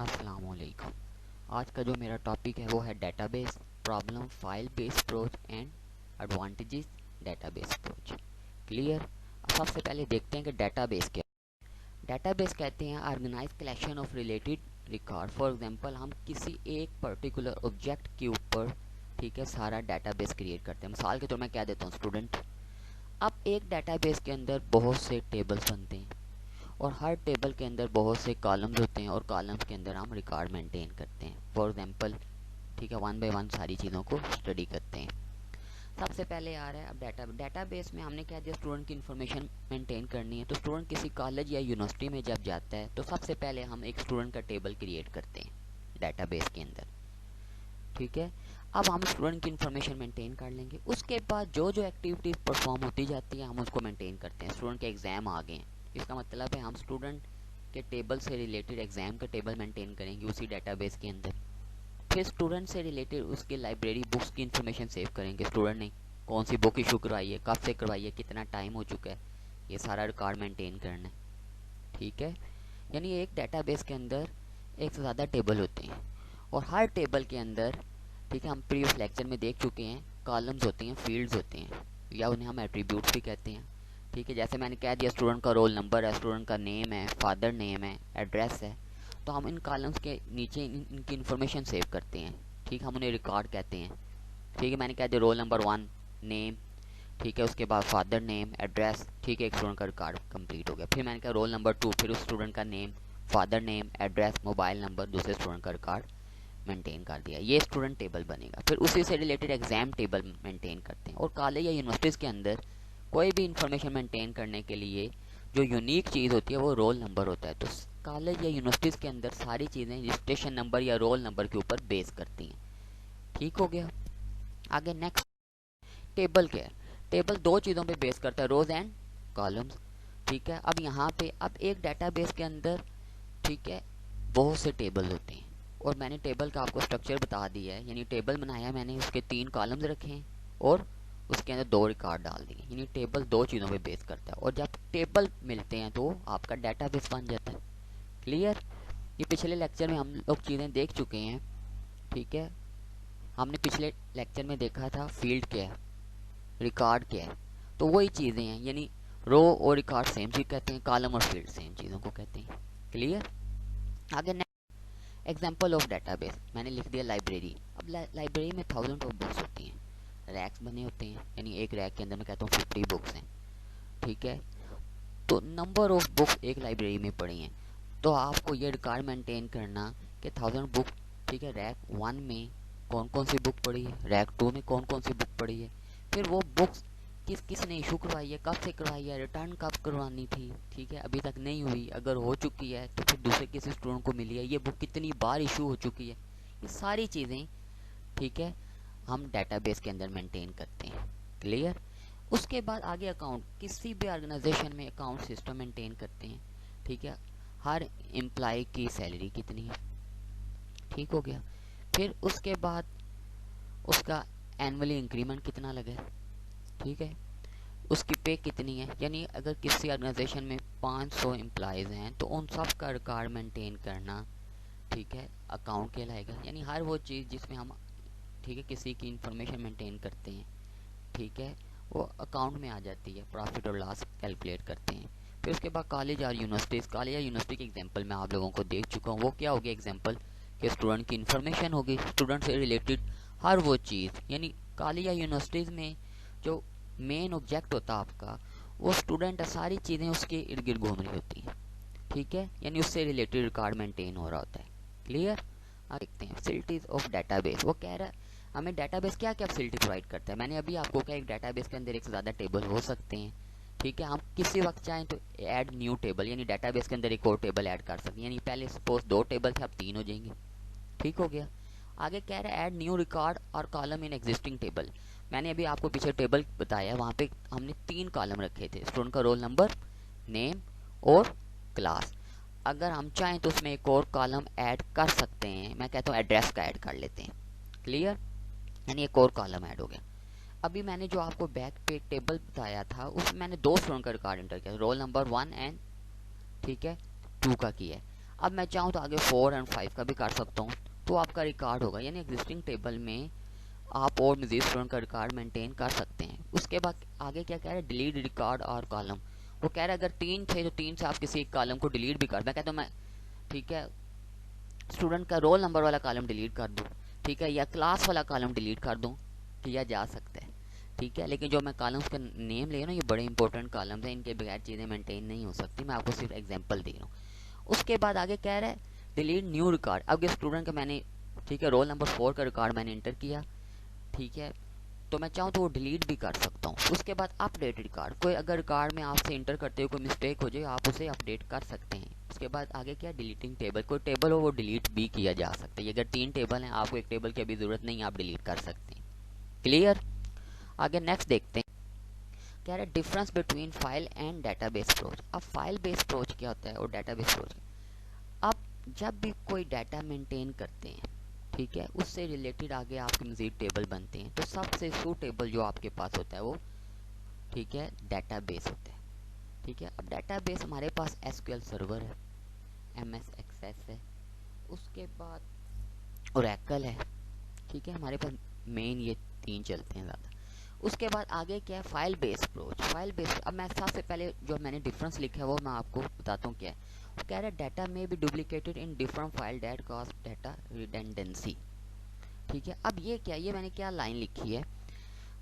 अस्सलामुअलैकुम। आज का जो मेरा टॉपिक है वो है database problem, file based approach and advantages database approach. Clear. सबसे पहले देखते हैं कि डेटाबेस क्या है। डेटाबेस कहते हैं organise collection of related record. For example हम किसी एक पर्टिकुलर ऑब्जेक्ट के ऊपर ठीक है सारा डेटाबेस क्रिएट करते हैं। मिसाल के तौर मैं कह देता हूँ स्टूडेंट। अब एक डेटाबेस के अंदर बहुत से टेबल्स बनते हैं और हर टेबल के अंदर बहुत से कॉलम्स होते हैं और कॉलम्स के अंदर हम रिकॉर्ड मेंटेन करते हैं। फॉर एग्जांपल ठीक है, वन बाय वन सारी चीज़ों को स्टडी करते हैं। सबसे पहले आ रहा है अब डेटाबेस में हमने क्या दिया, स्टूडेंट की इन्फॉर्मेशन मेंटेन करनी है। तो स्टूडेंट किसी कॉलेज या यूनिवर्सिटी में जब जाता है तो सबसे पहले हम एक स्टूडेंट का टेबल क्रिएट करते हैं डेटाबेस के अंदर। ठीक है, अब हम स्टूडेंट की इन्फॉर्मेशन मेंटेन कर लेंगे। उसके बाद जो जो एक्टिविटीज़ परफॉर्म होती जाती है हम उसको मेंटेन करते हैं। स्टूडेंट के एग्ज़ाम आ गए हैं, इसका मतलब है हम स्टूडेंट के टेबल से रिलेटेड एग्ज़ाम का टेबल मेंटेन करेंगे उसी डेटाबेस के अंदर। फिर स्टूडेंट से रिलेटेड उसके लाइब्रेरी बुक्स की इन्फॉर्मेशन सेव करेंगे। स्टूडेंट ने कौन सी बुक इशू करवाई है, कब से करवाई है, कितना टाइम हो चुका है, ये सारा रिकॉर्ड मेंटेन करना है। ठीक है, यानी एक डेटाबेस के अंदर एक से ज़्यादा टेबल होते हैं और हर टेबल के अंदर ठीक है हम प्रीवियस लेक्चर में देख चुके हैं कॉलम्स होते हैं, फील्ड्स होते हैं या उन्हें हम एट्रीब्यूट्स भी कहते हैं। ठीक है, जैसे मैंने कह दिया स्टूडेंट का रोल नंबर है, स्टूडेंट का नेम है, फादर नेम है, एड्रेस है। तो हम इन कॉलम्स के नीचे इनकी इन्फॉर्मेशन सेव करते हैं। ठीक, हम उन्हें रिकॉर्ड कहते हैं। ठीक है, मैंने कह दिया रोल नंबर 1, नेम, ठीक है, उसके बाद फादर नेम, एड्रेस। ठीक है, एक स्टूडेंट का रिकॉर्ड कंप्लीट हो गया। फिर मैंने कहा रोल नंबर 2, फिर उस स्टूडेंट का name, father name, address, mobile number, दूसरे स्टूडेंट का रिकॉर्ड मेंटेन कर दिया। ये स्टूडेंट टेबल बनेगा। फिर उसी से रिलेटेड एग्जाम टेबल मेंटेन करते हैं। और कॉलेज या यूनिवर्सिटीज़ के अंदर कोई भी इंफॉर्मेशन मेंटेन करने के लिए जो यूनिक चीज़ होती है वो रोल नंबर होता है। तो कॉलेज या यूनिवर्सिटीज़ के अंदर सारी चीज़ें रजिस्ट्रेशन नंबर या रोल नंबर के ऊपर बेस करती हैं। ठीक हो गया। आगे नेक्स्ट, टेबल क्या है। टेबल दो चीज़ों पे बेस करता है, रोज एंड कॉलम्स। ठीक है, अब यहाँ पे अब एक डाटाबेस के अंदर ठीक है बहुत से टेबल होते हैं और मैंने टेबल का आपको स्ट्रक्चर बता दिया है। यानी टेबल बनाया मैंने, उसके 3 कॉलम्स रखे हैं और उसके अंदर 2 रिकॉर्ड डाल दिए। यानी टेबल दो चीज़ों पे बेस करता है और जब टेबल मिलते हैं तो आपका डाटाबेस बन जाता है। क्लियर। ये पिछले लेक्चर में हम लोग चीज़ें देख चुके हैं। ठीक है, हमने पिछले लेक्चर में देखा था फील्ड क्या है, रिकॉर्ड क्या है। तो वही चीज़ें हैं, यानी रो और रिकॉर्ड सेम चीज़ कहते हैं, कॉलम और फील्ड सेम चीज़ों को कहते हैं। क्लियर। आगे एग्जाम्पल ऑफ डेटाबेस मैंने लिख दिया लाइब्रेरी। अब लाइब्रेरी में थाउजेंड ऑफ बुक्स होती हैं, रैक्स बने होते हैं, यानी एक रैक के अंदर मैं कहता हूँ 50 बुक्स हैं। ठीक है, तो नंबर ऑफ बुक्स एक लाइब्रेरी में पड़ी हैं। तो आपको ये रिकॉर्ड मेंटेन करना कि 1000 बुक ठीक है रैक 1 में कौन कौन सी बुक पड़ी है, रैक 2 में कौन कौन सी बुक पड़ी है, फिर वो बुक्स किस किस ने इशू करवाई है, कब से करवाई है, रिटर्न कब करवानी थी। ठीक है, अभी तक नहीं हुई, अगर हो चुकी है तो फिर दूसरे किसी स्टूडेंट को मिली है, ये बुक कितनी बार इशू हो चुकी है। ये सारी चीज़ें ठीक है हम डेटाबेस के अंदर मेंटेन करते हैं। क्लियर। उसके बाद आगे अकाउंट, किसी भी ऑर्गेनाइजेशन में अकाउंट सिस्टम मेंटेन करते हैं। ठीक है, हर एम्प्लॉय की सैलरी कितनी है, ठीक हो गया। फिर उसके बाद उसका एनुअली इंक्रीमेंट कितना लगा है, ठीक है, उसकी पे कितनी है। यानी अगर किसी ऑर्गेनाइजेशन में 500 एम्प्लॉयज़ हैं तो उन सब का रिकॉर्ड मेंटेन करना ठीक है अकाउंट कहलाएगा। यानी हर वो चीज़ जिसमें हम ठीक है किसी की इंफॉर्मेशन मेंटेन करते हैं ठीक है वो अकाउंट में आ जाती है, प्रॉफिट और लॉस कैलकुलेट करते हैं। फिर उसके बाद कॉलेज और यूनिवर्सिटीज़, कॉलेज या यूनिवर्सिटी की एग्जांपल मैं आप लोगों को देख चुका हूँ। वो क्या होगी एग्जांपल कि स्टूडेंट की इन्फॉर्मेशन होगी, स्टूडेंट से रिलेटेड हर वो चीज़। यानी कॉलेज या यूनिवर्सिटीज़ में जो मेन ऑब्जेक्ट होता है आपका वो स्टूडेंट, सारी चीज़ें उसके इर्द गिर्द घूम रही होती हैं। ठीक है, यानी उससे रिलेटेड रिकॉर्ड मेंटेन हो रहा होता है। क्लियर। आप देखते हैं फैसिलिटीज़ ऑफ डेटाबेस। वो कह रहा है हमें डेटाबेस क्या क्या फैसिलिटी प्रोवाइड करता है। मैंने अभी आपको कहा एक डेटाबेस के अंदर एक से ज़्यादा टेबल हो सकते हैं। ठीक है, हम किसी वक्त चाहें तो ऐड न्यू टेबल, यानी डेटाबेस के अंदर एक और टेबल ऐड कर सकते हैं। यानी पहले सपोज 2 टेबल थे, अब 3 हो जाएंगे। ठीक हो गया। आगे कह रहा है ऐड न्यू रिकॉर्ड और कॉलम इन एग्जिस्टिंग टेबल। मैंने अभी आपको पीछे टेबल बताया, वहाँ पे हमने 3 कॉलम रखे थे, स्टूडेंट का रोल नंबर, नेम और क्लास। अगर हम चाहें तो उसमें एक और कॉलम ऐड कर सकते हैं, मैं कहता हूँ एड्रेस का ऐड कर लेते हैं। क्लियर, यानी एक और कॉलम ऐड हो गया। अभी मैंने जो आपको बैक पे टेबल बताया था उसमें मैंने 2 स्टूडेंट का रिकॉर्ड एंटर किया, रोल नंबर 1 एंड ठीक है 2 का किया है। अब मैं चाहूँ तो आगे 4 और 5 का भी कर सकता हूँ, तो आपका रिकॉर्ड होगा, यानी एग्जिस्टिंग टेबल में आप और मजीद स्टूडेंट का रिकॉर्ड मेंटेन कर सकते हैं। उसके बाद आगे क्या कह रहा है, डिलीट रिकॉर्ड और कॉलम। वो कह रहा है अगर 3 थे तो 3 से आप किसी एक कॉलम को डिलीट भी कर, मैं कहता हूँ मैं ठीक है स्टूडेंट का रोल नंबर वाला कॉलम डिलीट कर दूँ, ठीक है, या क्लास वाला कॉलम डिलीट कर दूँ, किया जा सकता है, ठीक है। लेकिन जो मैं कॉलम्स का नेम ले रहा हूँ ये बड़े इंपॉर्टेंट कॉलम्स हैं, इनके बगैर चीज़ें मेंटेन नहीं हो सकती, मैं आपको सिर्फ एग्जांपल दे रहा हूँ। उसके बाद आगे कह रहा है डिलीट न्यू रिकॉर्ड। अब ये स्टूडेंट का मैंने ठीक है रोल नंबर 4 का रिकॉर्ड मैंने इंटर किया, ठीक है, तो मैं चाहूँ तो वो डिलीट भी कर सकता हूँ। उसके बाद अपडेट रिकॉर्ड, कोई अगर रिकॉर्ड में आपसे इंटर करते हुए कोई मिस्टेक हो जाए आप उसे अपडेट कर सकते हैं। उसके बाद आगे क्या, डिलीटिंग टेबल, कोई टेबल हो वो डिलीट भी किया जा सकता है, अगर 3 टेबल हैं आपको एक टेबल की अभी ज़रूरत नहीं है, आप डिलीट कर सकते हैं। क्लियर। आगे नेक्स्ट देखते हैं, कह रहा है difference between file and database approach. अब फाइल बेस्ड अप्रोच क्या होता है और डाटाबेस अप्रोच। अब जब भी कोई डाटा मेंटेन करते हैं, ठीक है, उससे रिलेटेड आगे आपके मजीद टेबल बनते हैं, तो सबसे सूटेबल जो आपके पास होता है वो ठीक है डाटाबेस होता है, ठीक है। अब डाटाबेस हमारे पास एसक्यूएल सर्वर है, एमएस एक्सेस है, उसके बाद ओरेकल है, ठीक है, हमारे पास मेन ये 3 चलते हैं ज़्यादा। उसके बाद आगे क्या है, file based approach. File based, अब मैं सबसे पहले जो मैंने डिफरेंस लिखा है वो मैं आपको बताता हूँ क्या है। वो कह रहा है डाटा में be duplicated in different file that cause data redundancy, ठीक है। अब ये क्या, ये मैंने क्या लाइन लिखी है,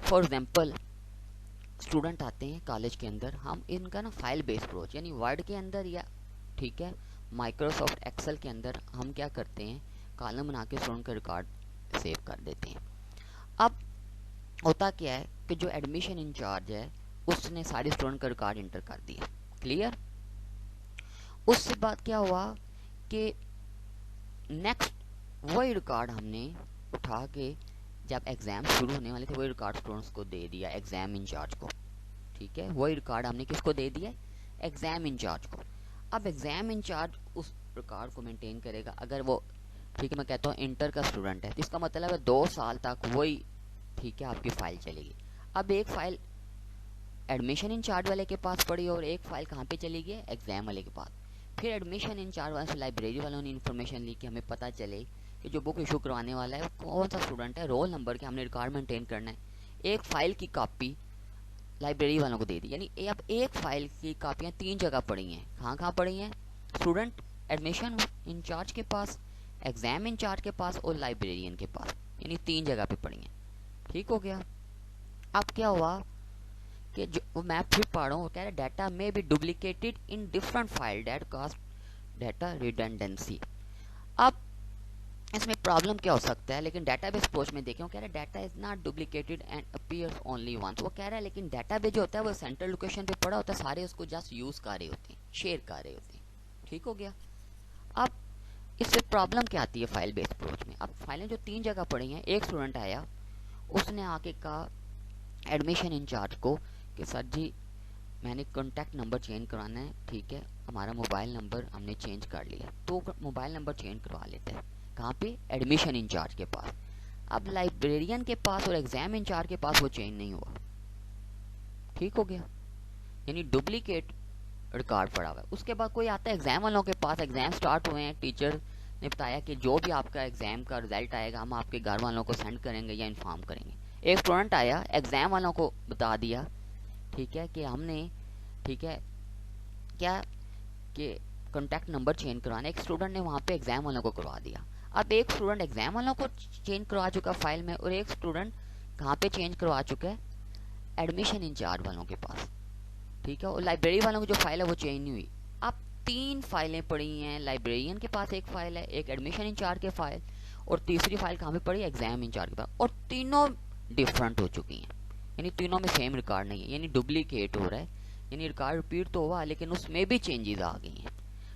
फॉर एग्जांपल स्टूडेंट आते हैं कॉलेज के अंदर, हम इनका ना फाइल बेस्ड अप्रोच यानी वर्ड के अंदर या ठीक है माइक्रोसॉफ्ट एक्सेल के अंदर हम क्या करते हैं, कॉलम बना के स्टूडेंट का रिकॉर्ड सेव कर देते हैं। अब होता क्या है कि जो एडमिशन इंचार्ज है उसने सारे स्टूडेंट का रिकॉर्ड इंटर कर दिया, क्लियर। उससे बाद क्या हुआ कि नेक्स्ट वही रिकॉर्ड हमने उठा के जब एग्जाम शुरू होने वाले थे वही रिकॉर्ड स्टूडेंट्स को दे दिया, एग्जाम इंचार्ज को, ठीक है, वही रिकॉर्ड हमने किसको दे दिया, एग्जाम इंचार्ज को। अब एग्जाम इंचार्ज उस रिकॉर्ड को मेंटेन करेगा, अगर वो ठीक है मैं कहता हूँ इंटर का स्टूडेंट है तो इसका मतलब है 2 साल तक वही ठीक है आपकी फाइल चलेगी। अब एक फाइल एडमिशन इंचार्ज वाले के पास पड़ी और एक फाइल कहाँ पे चली गई, एग्जाम वाले के पास। फिर एडमिशन इंचार्ज वाले से लाइब्रेरी वालों ने इन्फॉर्मेशन ली कि हमें पता चले कि जो बुक इशू करवाने वाला है वो कौन सा स्टूडेंट है, रोल नंबर के हमने रिकॉर्ड मेंटेन करना है, एक फाइल की कॉपी लाइब्रेरी वालों को दे दी। यानी अब एक फाइल की कापियाँ 3 जगह पड़ी हैं, कहाँ कहाँ पड़ी हैं, स्टूडेंट एडमिशन इंचार्ज के पास, एग्जाम इंचार्ज के पास और लाइब्रेरियन के पास, यानी 3 जगह पे पड़ी हैं, ठीक हो गया। अब क्या हुआ कि जो मैं फिर पढ़ रहा हूँ, कह रहा है डाटा में भी duplicated in different file that cost data redundancy. अब इसमें प्रॉब्लम क्या हो सकता है, लेकिन डाटाबेस अप्रोच में देखें, कह रहा है data is not duplicated and appears only once. वो कह रहा है लेकिन डाटाबेस जो होता है वो सेंट्रल लोकेशन पे पड़ा होता है, सारे उसको जस्ट यूज कर रहे होते हैं, शेयर कर रहे होते हैं, ठीक हो गया। अब इससे प्रॉब्लम क्या आती है फाइल बेस्ड अप्रोच में, अब फाइलें जो 3 जगह पड़ी हैं, एक स्टूडेंट आया उसने आके कहा एडमिशन इंचार्ज को कि सर जी मैंने कॉन्टैक्ट नंबर चेंज करवाना है, ठीक है, हमारा मोबाइल नंबर हमने चेंज कर लिया, तो मोबाइल नंबर चेंज करवा लेते हैं, कहाँ पे, एडमिशन इंचार्ज के पास। अब लाइब्रेरियन के पास और एग्जाम इंचार्ज के पास वो चेंज नहीं हुआ, ठीक हो गया, यानी डुप्लीकेट रिकॉर्ड पड़ा हुआ है। उसके बाद कोई आता है एग्जाम वालों के पास, एग्जाम स्टार्ट हुए हैं, टीचर ने बताया कि जो भी आपका एग्जाम का रिजल्ट आएगा हम आपके घर वालों को सेंड करेंगे या इन्फॉर्म करेंगे। एक स्टूडेंट आया एग्जाम वालों को बता दिया, ठीक है, कि हमने ठीक है क्या कि कॉन्टैक्ट नंबर चेंज करवाना, एक स्टूडेंट ने वहाँ पे एग्जाम वालों को करवा दिया। अब एक स्टूडेंट एग्जाम वालों को चेंज करवा चुका फाइल में और एक स्टूडेंट कहाँ पे चेंज करवा चुका है, एडमिशन इंचार्ज वालों के पास, ठीक है, और लाइब्रेरी वालों की जो फाइल है वो चेंज नहीं हुई। अब 3 फाइलें पड़ी हैं, लाइब्रेरियन के पास एक फाइल है, एक एडमिशन इंचार्ज के फाइल और तीसरी फाइल कहाँ पे पड़ी है, एग्जाम इंचार्ज के पास, और तीनों डिफरेंट हो चुकी हैं, यानी तीनों में सेम रिकॉर्ड नहीं है, यानी डुप्लीकेट हो रहा है, यानी रिकॉर्ड रिपीट तो हुआ लेकिन उसमें भी चेंजेस आ गई हैं,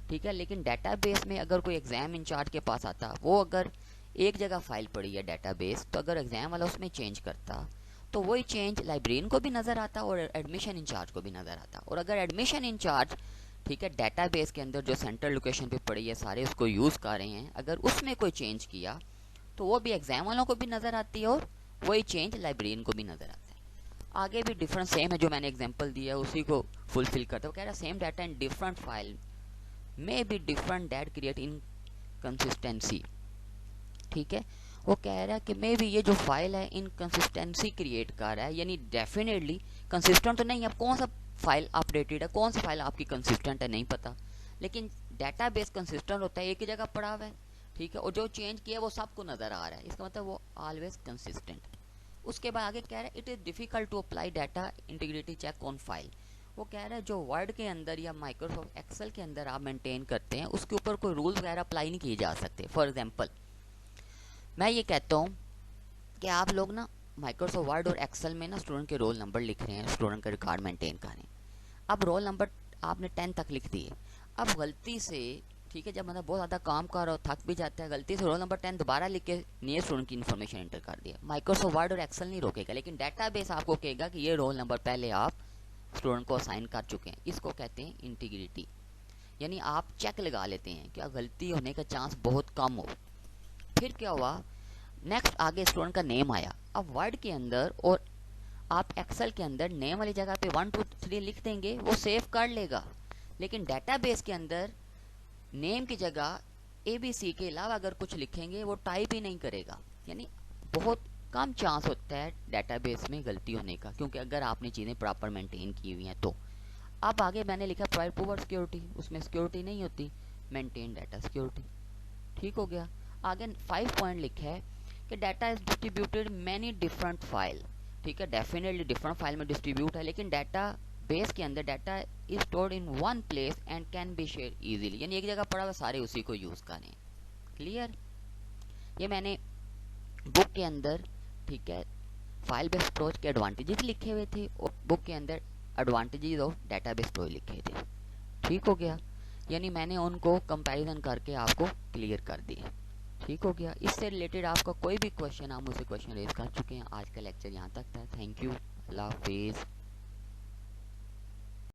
ठीक है। लेकिन डाटाबेस में अगर कोई एग्जाम इंचार्ज के पास आता, वो अगर एक जगह फाइल पड़ी है डाटाबेस, तो अगर एग्जाम वाला उसमें चेंज करता तो वही चेंज लाइब्रेरियन को भी नज़र आता और एडमिशन इंचार्ज को भी नज़र आता। और अगर एडमिशन इंचार्ज ठीक है डाटाबेस के अंदर जो सेंट्रल लोकेशन पे पड़ी है सारे उसको यूज़ कर रहे हैं, अगर उसमें कोई चेंज किया तो वो भी एग्जाम वालों को भी नज़र आती है और वही चेंज लाइब्रेरियन को भी नज़र आता है। आगे भी डिफरेंस सेम है, जो मैंने एग्जांपल दिया है उसी को फुलफिल करता है। वो कह रहा है same data in different file may be different that create inconsistency. ठीक है, वो कह रहा है कि मे बी ये जो फाइल है इनकंसिस्टेंसी क्रिएट कर रहा है, यानी डेफिनेटली कंसिस्टेंट तो नहीं है। अब कौन सा फाइल अपडेटेड है, कौन सा फाइल आपकी कंसिस्टेंट है, नहीं पता, लेकिन डेटाबेस कंसिस्टेंट होता है, एक ही जगह पड़ा हुआ है। ठीक है, और जो चेंज किया वो सबको नजर आ रहा है, इसका मतलब वो ऑलवेज कंसिस्टेंट। उसके बाद आगे कह रहा है it is difficult to apply data integrity check on file. वो कह रहा है जो वर्ड के अंदर या माइक्रोसॉफ्ट एक्सेल के अंदर आप मेंटेन करते हैं उसके ऊपर कोई रूल्स वगैरह अप्लाई नहीं किए जा सकते। फॉर एग्जांपल मैं ये कहता हूँ कि आप लोग ना माइक्रोसॉफ्ट वर्ड और एक्सेल में ना स्टूडेंट के रोल नंबर लिख रहे हैं, स्टूडेंट का रिकॉर्ड मेंटेन कर रहे हैं। अब रोल नंबर आपने 10 तक लिख दिए। अब गलती से, ठीक है, जब मतलब बहुत ज़्यादा काम कर रहा हो, थक भी जाता है, गलती से रोल नंबर 10 दोबारा लिख के नए स्टूडेंट की इन्फॉर्मेशन एंटर कर दिया। माइक्रोसॉफ्ट वर्ड और एक्सेल नहीं रोकेगा, लेकिन डेटाबेस आपको कहेगा कि ये रोल नंबर पहले आप स्टूडेंट को असाइन कर चुके हैं। इसको कहते हैं इंटीग्रिटी, यानी आप चेक लगा लेते हैं क्या गलती होने का चांस बहुत कम हो। फिर क्या हुआ, नेक्स्ट आगे स्टूडेंट का नेम आया। अब वर्ड के अंदर और आप एक्सेल के अंदर नेम वाली जगह पे 1 2 3 लिख देंगे, वो सेव कर लेगा, लेकिन डेटाबेस के अंदर नेम की जगह ABC के अलावा अगर कुछ लिखेंगे वो टाइप ही नहीं करेगा। यानी बहुत कम चांस होता है डेटाबेस में गलती होने का, क्योंकि अगर आपने चीज़ें प्रॉपर मेंटेन की हुई हैं तो। अब आगे मैंने लिखा प्रोवाइड पुअर सिक्योरिटी, उसमें सिक्योरिटी नहीं होती, मेंटेन डाटा सिक्योरिटी। ठीक हो गया। आगे 5 पॉइंट लिखा है कि data is distributed many different file. ठीक है, डेफिनेटली डिफरेंट फाइल में डिस्ट्रीब्यूट है, लेकिन डाटा बेस के अंदर data is stored in one place and can be share easily, यानी एक जगह पड़ा हुआ सारे उसी को यूज करें। क्लियर, ये मैंने बुक के अंदर, ठीक है, फाइल बेस्ड अप्रोच के एडवांटेजेस लिखे हुए थे और बुक के अंदर एडवांटेजेस ऑफ डाटाबेस अप्रोच लिखे थे। ठीक हो गया, यानी मैंने उनको कंपैरिजन करके आपको क्लियर कर दिया। ठीक हो गया। इससे रिलेटेड आपका कोई भी क्वेश्चन, आप मुझसे क्वेश्चन रेज कर चुके हैं। आज का लेक्चर यहाँ तक था। थैंक यू, अल्लाह हाफिज़।